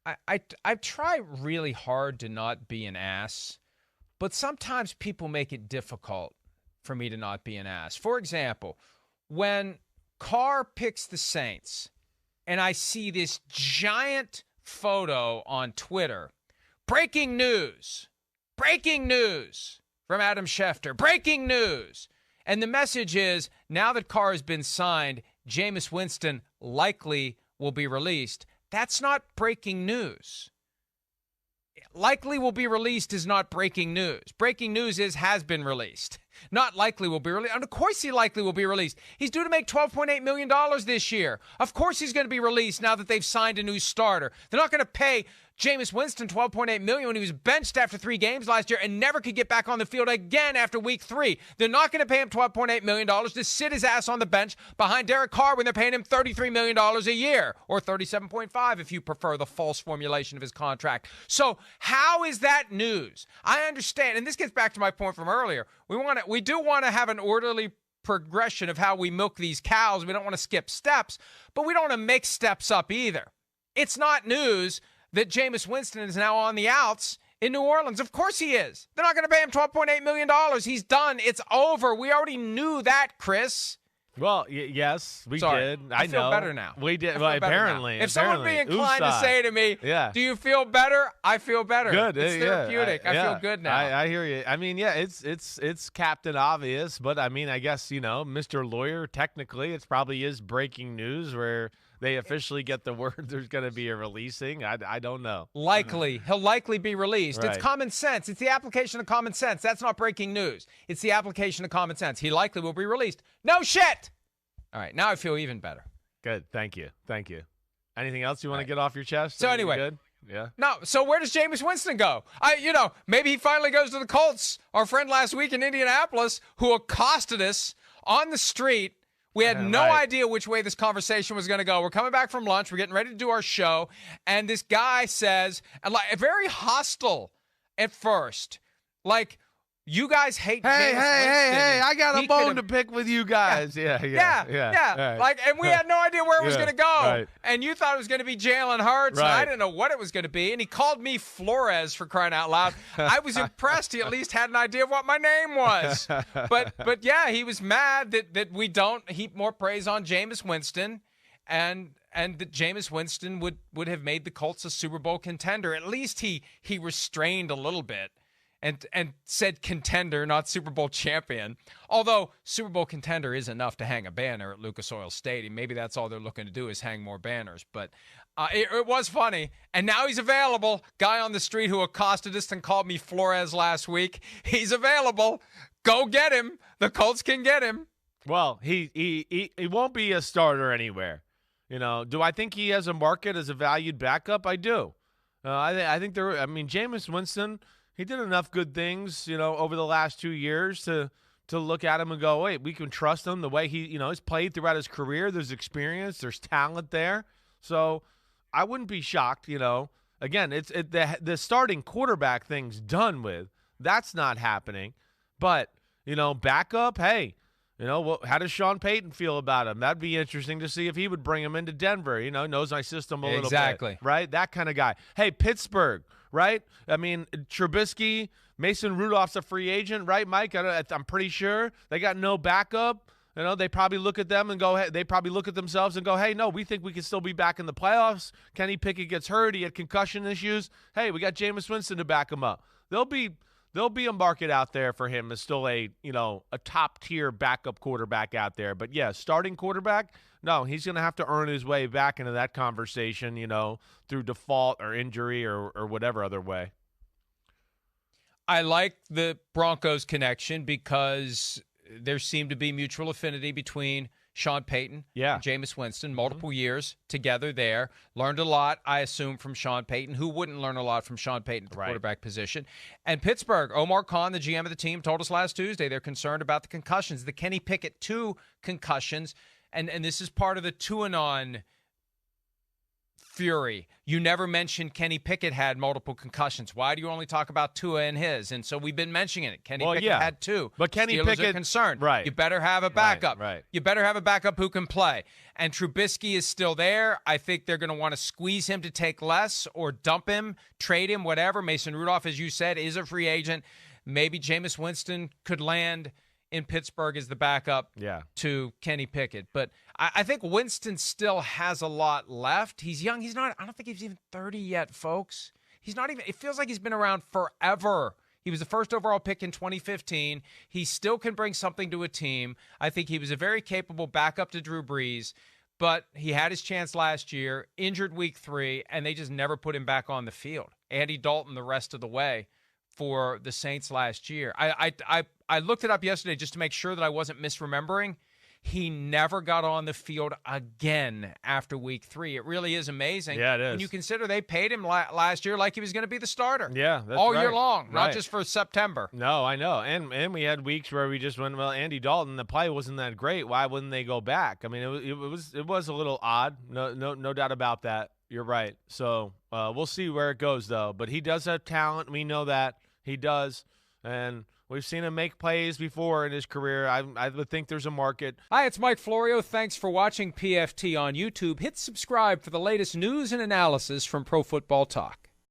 I try really hard to not be an ass, but sometimes people make it difficult for me to not be an ass. For example, when Carr picks the Saints and I see this giant photo on Twitter, breaking news from Adam Schefter, breaking news. And the message is, now that Carr has been signed, Jameis Winston likely will be released. That's not breaking news. Likely will be released is not breaking news. Breaking news is has been released. Not likely will be released. And of course he likely will be released. He's due to make $12.8 million this year. Of course he's going to be released now that they've signed a new starter. They're not going to pay Jameis Winston $12.8 million when he was benched after 3 games last year and never could get back on the field again after week 3. They're not going to pay him $12.8 million to sit his ass on the bench behind Derek Carr when they're paying him $33 million a year, or $37.5 if you prefer the false formulation of his contract. So how is that news? I understand, and this gets back to my point from earlier. We do want to have an orderly progression of how we milk these cows. We don't want to skip steps, but we don't want to make steps up either. It's not news that Jameis Winston is now on the outs in New Orleans. Of course he is. They're not going to pay him $12.8 million. He's done. It's over. We already knew that, Chris. Well, yes, we Sorry. did. I feel know. better now. We did. Well, apparently. If someone be inclined to say to me, do you feel better? I feel better. Good. It's therapeutic. I feel good now. I hear you. I mean, yeah, it's Captain Obvious, but I mean, I guess, Mr. Lawyer, technically, it probably is breaking news where they officially get the word there's going to be a releasing. I don't know. Likely. He'll likely be released. Right. It's common sense. It's the application of common sense. That's not breaking news. It's the application of common sense. He likely will be released. No shit. All right. Now I feel even better. Good. Thank you. Anything else you want to get off your chest? So anyway. Good? Yeah. No. So where does Jameis Winston go? Maybe he finally goes to the Colts. Our friend last week in Indianapolis who accosted us on the street. We had no idea which way this conversation was going to go. We're coming back from lunch. We're getting ready to do our show. And this guy says, very hostile at first, like, you guys hate Jameis Winston. Hey, I got a bone to pick with you guys. Yeah. Right. Like, and we had no idea where it was going to go. Right. And you thought it was going to be Jalen Hurts, and I didn't know what it was going to be. And he called me Flores, for crying out loud. I was impressed. He at least had an idea of what my name was. But yeah, he was mad that we don't heap more praise on Jameis Winston, and that Jameis Winston would have made the Colts a Super Bowl contender. At least he restrained a little bit. And said contender, not Super Bowl champion. Although Super Bowl contender is enough to hang a banner at Lucas Oil Stadium. Maybe that's all they're looking to do is hang more banners. But it was funny. And now he's available. Guy on the street who accosted us and called me Flores last week. He's available. Go get him. The Colts can get him. Well, he won't be a starter anywhere. Do I think he has a market as a valued backup? I do. I think Jameis Winston, he did enough good things, over the last 2 years to look at him and go, wait, we can trust him the way he, he's played throughout his career. There's experience, there's talent there. So I wouldn't be shocked, Again, the starting quarterback thing's done with. That's not happening. But, backup, hey, how does Sean Payton feel about him? That'd be interesting to see if he would bring him into Denver. Knows my system a little bit. Right? That kind of guy. Hey, Pittsburgh. Right? I mean, Trubisky, Mason Rudolph's a free agent, right, Mike? I'm pretty sure they got no backup. They probably look at them and go, hey, they probably look at themselves and go, hey, no, we think we can still be back in the playoffs. Kenny Pickett gets hurt. He had concussion issues. Hey, we got Jameis Winston to back him up. There'll be a market out there for him as still a top-tier backup quarterback out there. But, yeah, starting quarterback, no, he's going to have to earn his way back into that conversation, through default or injury or whatever other way. I like the Broncos connection because there seemed to be mutual affinity between Sean Payton and Jameis Winston, multiple years together there. Learned a lot, I assume, from Sean Payton. Who wouldn't learn a lot from Sean Payton at the quarterback position? And Pittsburgh, Omar Khan, the GM of the team, told us last Tuesday they're concerned about the concussions. The Kenny Pickett 2 concussions, and this is part of the Tuanon fury. You never mentioned Kenny Pickett had multiple concussions. Why do you only talk about Tua and his? And so we've been mentioning it. Kenny Pickett had 2. But Kenny Steelers Pickett are concerned. Right. You better have a backup. Right. You better have a backup who can play. And Trubisky is still there. I think they're going to want to squeeze him to take less or dump him, trade him, whatever. Mason Rudolph, as you said, is a free agent. Maybe Jameis Winston could land in Pittsburgh as the backup to Kenny Pickett. But I think Winston still has a lot left. He's young. I don't think he's even 30 yet, folks. It feels like he's been around forever. He was the first overall pick in 2015. He still can bring something to a team. I think he was a very capable backup to Drew Brees, but he had his chance last year, injured week 3, and they just never put him back on the field. Andy Dalton the rest of the way for the Saints last year. I looked it up yesterday just to make sure that I wasn't misremembering. He never got on the field again after week 3. It really is amazing. Yeah, it is. When you consider they paid him last year like he was going to be the starter. Yeah, that's all right. year long, Right. not just for September. No, I know. And we had weeks where we just went, well, Andy Dalton, the play wasn't that great. Why wouldn't they go back? I mean, it was a little odd. No doubt about that. You're right. So we'll see where it goes, though. But he does have talent. We know that. He does. And we've seen him make plays before in his career. I would think there's a market. Hi, it's Mike Florio. Thanks for watching PFT on YouTube. Hit subscribe for the latest news and analysis from Pro Football Talk.